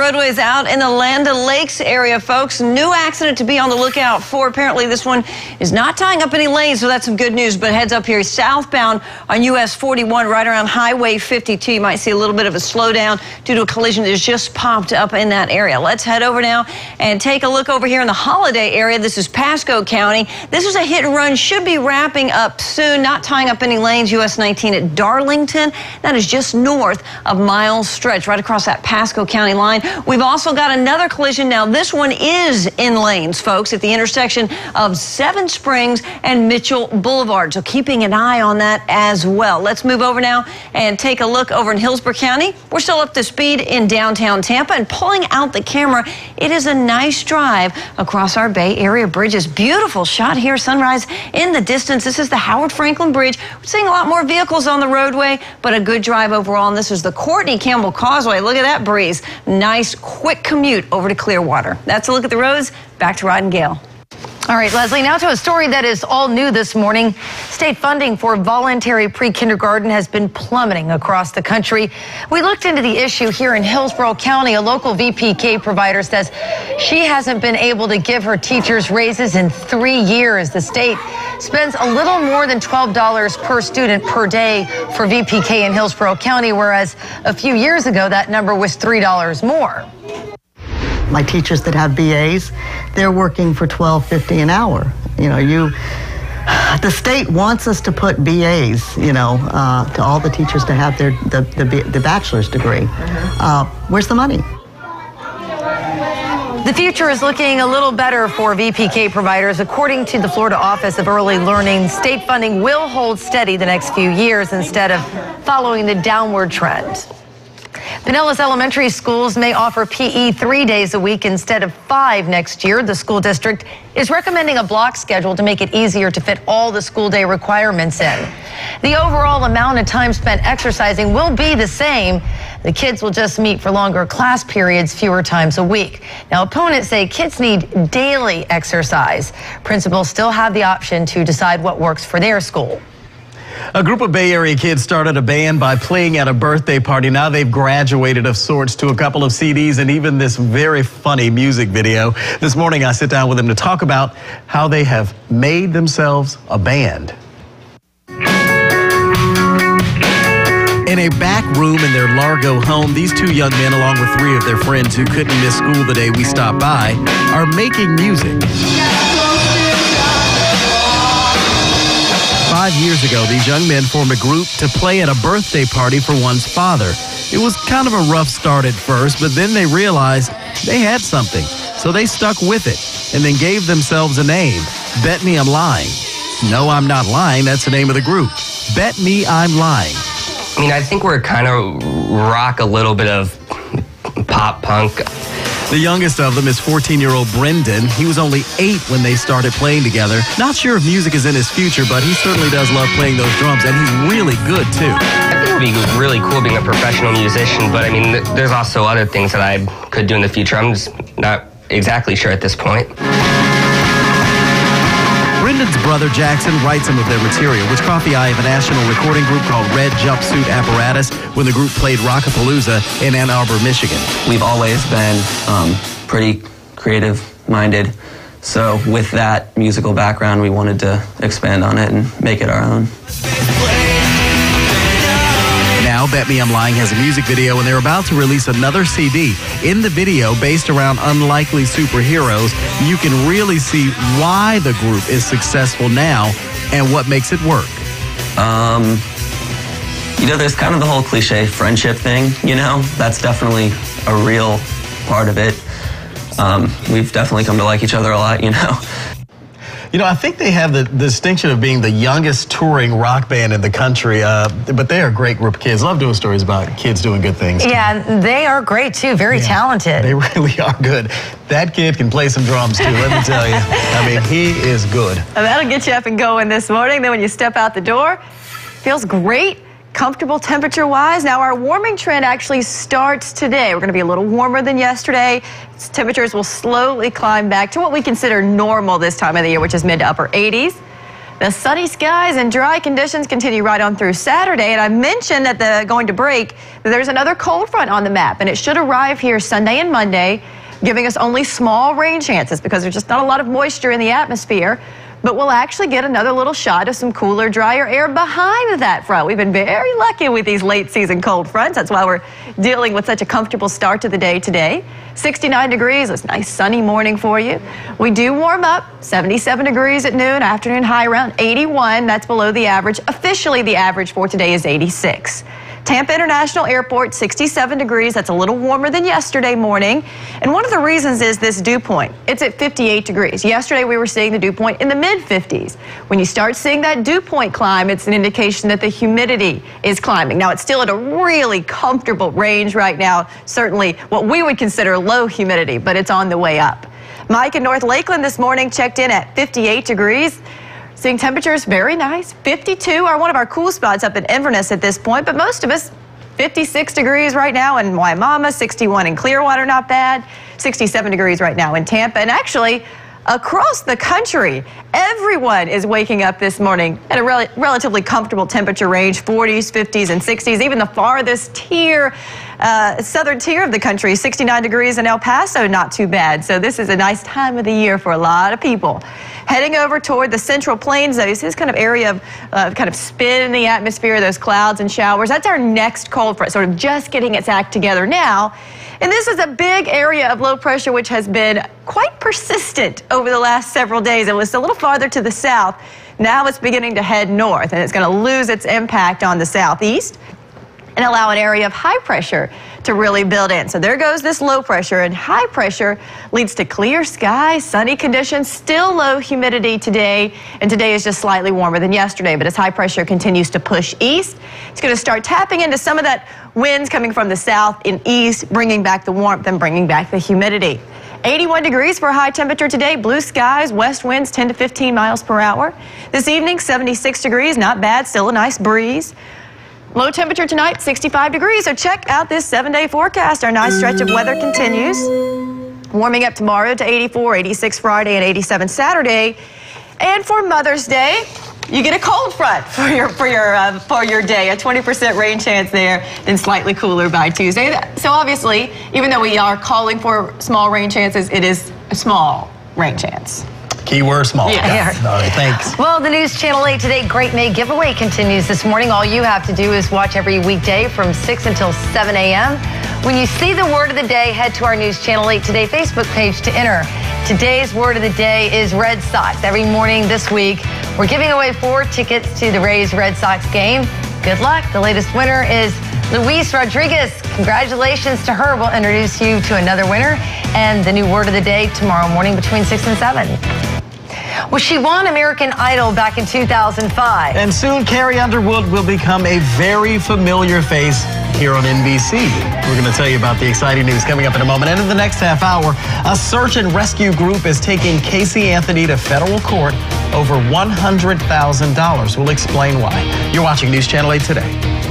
roadways out in the Land O'Lakes area, folks. New accident to be on the lookout for. Apparently, this one is not tying up any lanes, so that's some good news. But heads up here southbound on US 41, right around Highway 52. You might see a little bit of a slowdown due to a collision that has just popped up in that area. Let's head over now and take a look over here in the Holiday area. This is Pasco County. This is a hit and run. Should be wrapping up soon. Not tying up any lanes. US 19 at Darlington. That is just north of Miles Stretch, right across that Pasco County line. We've also got another collision now. This one is in lanes, folks, at the intersection of Seven Springs and Mitchell Boulevard. So keeping an eye on that as well. Let's move over now and take a look over in Hillsborough County. We're still up to speed in downtown Tampa, and pulling out the camera, it is a nice drive across our Bay Area bridges. Beautiful shot here, sunrise in the distance. This is the Howard Franklin Bridge. We're seeing a lot more vehicles on the roadway, but a good drive overall. And this is the Courtney Campbell Causeway. Look at that breeze. Nice, quick commute over to Clearwater. That's a look at the roads. Back to Rod and Gail. All right, Leslie, now to a story that is all new this morning. State funding for voluntary pre-kindergarten has been plummeting across the country. We looked into the issue here in Hillsborough County. A local VPK provider says she hasn't been able to give her teachers raises in 3 years. The state spends a little more than $12 per student per day for VPK in Hillsborough County, whereas a few years ago that number was $3 more. My teachers that have BAs, they're working for $12.50 an hour. You know, the state wants us to put BAs, you know, to all the teachers to have the bachelor's degree. Where's the money? The future is looking a little better for VPK providers. According to the Florida Office of Early Learning, state funding will hold steady the next few years instead of following the downward trend. Pinellas Elementary Schools may offer PE 3 days a week instead of 5 next year. The school district is recommending a block schedule to make it easier to fit all the school day requirements in. The overall amount of time spent exercising will be the same. The kids will just meet for longer class periods, fewer times a week. Now, opponents say kids need daily exercise. Principals still have the option to decide what works for their school. A group of Bay Area kids started a band by playing at a birthday party. Now they've graduated of sorts to a couple of CDs and even this very funny music video. This morning I sit down with them to talk about how they have made themselves a band. In a back room in their Largo home, these two young men, along with 3 of their friends who couldn't miss school the day we stopped by, are making music. 5 years ago, these young men formed a group to play at a birthday party for one's father. It was kind of a rough start at first, but then they realized they had something. So they stuck with it and then gave themselves a name. Bet Me I'm Lying. No, I'm not lying. That's the name of the group. Bet Me I'm Lying. I mean, I think we're kind of rock a little bit of pop punk. The youngest of them is 14-year-old Brendan. He was only 8 when they started playing together. Not sure if music is in his future, but he certainly does love playing those drums, and he's really good, too. I think it would be really cool being a professional musician, but I mean, there's also other things that I could do in the future. I'm just not exactly sure at this point. Brendan's brother Jackson writes some of their material, which caught the eye of a national recording group called Red Jumpsuit Apparatus when the group played Rockapalooza in Ann Arbor, Michigan. We've always been pretty creative-minded, so with that musical background, we wanted to expand on it and make it our own. Now, Bet Me I'm Lying has a music video, and they're about to release another CD. In the video, based around unlikely superheroes, you can really see why the group is successful now and what makes it work. You know, there's kind of the whole cliche friendship thing, you know? That's definitely a real part of it. We've definitely come to like each other a lot, you know? You know, I think they have the distinction of being the youngest touring rock band in the country, but they are a great group of kids. Love doing stories about kids doing good things. Yeah, they are great, too. Very talented. They really are good. That kid can play some drums, too, let me tell you. I mean, he is good. That'll get you up and going this morning. Then when you step out the door, feels great. Comfortable temperature-wise. Now, our warming trend actually starts today. We're going to be a little warmer than yesterday. Temperatures will slowly climb back to what we consider normal this time of the year, which is mid to upper 80s. The sunny skies and dry conditions continue right on through Saturday. And I mentioned at the going to break that there's another cold front on the map, and it should arrive here Sunday and Monday, giving us only small rain chances because there's just not a lot of moisture in the atmosphere. But we'll actually get another little shot of some cooler, drier air behind that front. We've been very lucky with these late season cold fronts. That's why we're dealing with such a comfortable start to the day today. 69 degrees, it's a nice sunny morning for you. We do warm up, 77 degrees at noon, afternoon high around 81. That's below the average. Officially, the average for today is 86. Tampa International Airport, 67 degrees. That's a little warmer than yesterday morning. And one of the reasons is this dew point. It's at 58 degrees. Yesterday, we were seeing the dew point in the mid-50s. When you start seeing that dew point climb, it's an indication that the humidity is climbing. Now, it's still at a really comfortable range right now, certainly what we would consider low humidity, but it's on the way up. Mike in North Lakeland this morning checked in at 58 degrees. Seeing temperatures very nice. 52 are one of our cool spots up in Inverness at this point, but most of us 56 degrees right now in Waimama, 61 in Clearwater, not bad. 67 degrees right now in Tampa. And actually, across the country, everyone is waking up this morning at a relatively comfortable temperature range, 40s, 50s, and 60s. Even the farthest tier, southern tier of the country, 69 degrees in El Paso, not too bad. So this is a nice time of the year for a lot of people. Heading over toward the Central Plains, though, this kind of area of kind of spin in the atmosphere, those clouds and showers. That's our next cold front, sort of just getting its act together now. And this is a big area of low pressure, which has been quite persistent over the last several days. It was a little farther to the south. Now it's beginning to head north, and it's going to lose its impact on the southeast and allow an area of high pressure to really build in. So there goes this low pressure, and high pressure leads to clear skies, sunny conditions, still low humidity today, and today is just slightly warmer than yesterday. But as high pressure continues to push east, it's going to start tapping into some of that winds coming from the south and east, bringing back the warmth and bringing back the humidity. 81 degrees for a high temperature today, blue skies, west winds 10 to 15 miles per hour. This evening, 76 degrees, not bad, still a nice breeze. Low temperature tonight, 65 degrees. So check out this 7-day forecast. Our nice stretch of weather continues. Warming up tomorrow to 84, 86 Friday, and 87 Saturday. And for Mother's Day, you get a cold front for your day. A 20% rain chance there, then slightly cooler by Tuesday. So obviously, even though we are calling for small rain chances, it is a small rain chance. Keyword small. Yeah. All right, thanks. Well, the News Channel 8 Today Great May giveaway continues this morning. All you have to do is watch every weekday from 6 until 7 a.m. When you see the word of the day, head to our News Channel 8 Today Facebook page to enter. Today's word of the day is Red Sox. Every morning this week, we're giving away 4 tickets to the Rays-Red Sox game. Good luck. The latest winner is Luis Rodriguez. Congratulations to her. We'll introduce you to another winner and the new word of the day tomorrow morning between 6 and 7. Well, she won American Idol back in 2005. And soon, Carrie Underwood will become a very familiar face here on NBC. We're going to tell you about the exciting news coming up in a moment. And in the next half hour, a search and rescue group is taking Casey Anthony to federal court over $100,000. We'll explain why. You're watching News Channel 8 Today.